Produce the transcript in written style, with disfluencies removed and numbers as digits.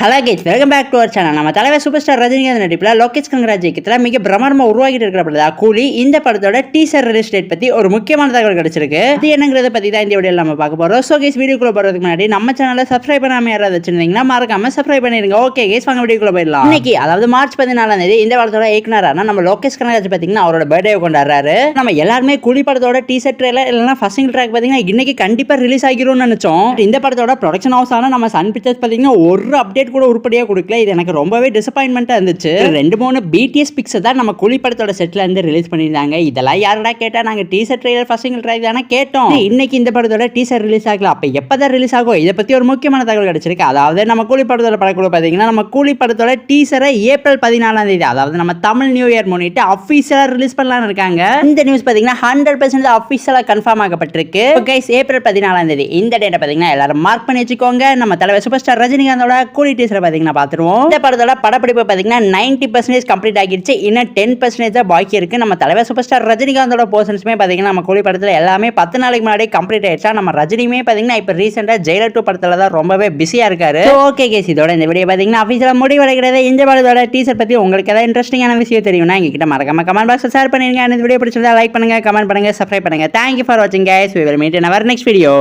Hello guys, welcome back to our channel. நம்ம தலைவர் super star Rajinikanth நடிப்பில் லோகேஷ் கனகராஜ் இயக்கத்தில் மிக பிரமாண்டமாக உருவாகிட்டு இருக்கிற படம் கூலி. இந்த படத்தோட டீசர் ரிலீஸ் டேட் பற்றி ஒரு முக்கியமான தகவல் கிடைச்சிருக்கு. அது என்னங்கிறத பற்றி தான் இந்த வீடியோவில் நம்ம பார்க்க போகிறோம். ஸோ கைஸ், வீடியோக்குள்ள போகிறதுக்கு முன்னாடி நம்ம சேனலை சப்ஸ்கிரைப் பண்ணாமல் யாராவது வச்சிருந்தீங்கன்னா மறக்காம சப்ஸ்கிரைப் பண்ணிருங்க. ஓகே கைஸ், வாங்க வீடியோக்குள்ள போயிடலாம். இன்னைக்கு அதாவது மார்ச் 14 இந்த படத்தோட இயக்குனரான நம்ம லோகேஷ் கனகராஜ் பார்த்தீங்கன்னா அவரோட பர்த்டே கொண்டாடுறாரு. நம்ம எல்லாருமே கூலி படத்தோட டீசர் ட்ரெய்லர் இல்லைன்னா ஃபர்ஸ்ட் சிங்கிள் ட்ராக் பார்த்தீங்கன்னா இன்னைக்கு கண்டிப்பாக ரிலீஸ் ஆகிரும்னு நினைச்சோம். இந்த படத்தோட ப்ரொடக்ஷன் ஹவுஸ் ஆன நம்ம சன் பிக்சர்ஸ் பார்த்தீங்கன்னா ஒரு அப்டேட் கூட உருப்படியாக கொடுக்கல. இது எனக்கு ரொம்பவே டிசப்பாயின்மெண்டா இருந்துச்சு. 2-3 BTS பிக்ஸ் தான் நம்ம கூலி படத்தோட செட்ல இருந்து ரிலீஸ் பண்ணிருந்தாங்க. இதெல்லாம் யாரடா கேட்டா நாங்க teaser trailer first single track தான கேட்டோம். இன்னைக்கு இந்த படத்தோட டீசர் ரிலீஸ் ஆகல. அப்ப எப்பதான் ரிலீஸ் ஆகும்? இத பத்தி ஒரு முக்கியமான தகவல் கிடைச்சிருக்கு. அதாவது நம்ம கூலி படத்தோட படக்குழு பாத்தீங்கன்னா நம்ம கூலி படத்தோட டீசரை ஏப்ரல் 14 அதாவது நம்ம தமிழ் நியூ இயர் முன்னிட்டு அபிஷியலா ரிலீஸ் பண்ணலாம்னு இருக்காங்க. இந்த நியூஸ் பாத்தீங்கன்னா 100% அபிஷியலா கன்ஃபார்ம் ஆகப்பட்டிருக்கு. கைஸ், ஏப்ரல் 14 இந்த டேட்டை பாத்தீங்கன்னா எல்லாரும் மார்க் பண்ணி வச்சுக்கோங்க. நம்ம தலைவர் சூப்பர் ஸ்டார் ரஜினிகாந்தோட கூலி டீசரை பாத்தீங்கன்னா பாத்துருவோம். இந்த படத்தோட படப்பிடிப்பு பாத்தீங்கன்னா 90% கம்ப்ளீட் ஆகிடுச்சு. இன்னும் 10% தான் பாக்கி இருக்கு. நம்ம தலைவர் சூப்பர் ஸ்டார் ரஜினிகாந்தோட போர்ஷன்ஸ்மே பாத்தீங்கன்னா நம்ம கூலி படத்துல எல்லாமே 10 நாளைக்கு முன்னாடி கம்ப்ளீட் ஆயிடுச்சா. நம்ம ரஜினியுமே பாத்தீங்கன்னா இப்ப ரீசெண்டா ஜெயிலர் 2 படத்துல தான் ரொம்பவே பிஸியா இருக்காரு. ஓகே கேஸ், இதோட இந்த வீடியோ பாத்தீங்கன்னா அபிஷியலா முடிவடைகிறது. இந்த படத்தோட டீசர் பத்தி உங்களுக்கு ஏதாவது இன்ட்ரெஸ்டிங்கான விஷயம் தெரியும்னா எங்ககிட்ட மறக்காம கமெண்ட் பாக்ஸ்ல ஷேர் பண்ணிருங்க. இந்த வீடியோ பிடிச்சிருந்தா லைக் பண்ணுங்க, கமெண்ட் பண்ணுங்க, சப்ஸ்கிரைப் பண்ணுங்க. Thank you for watching guys. We will meet in our next video.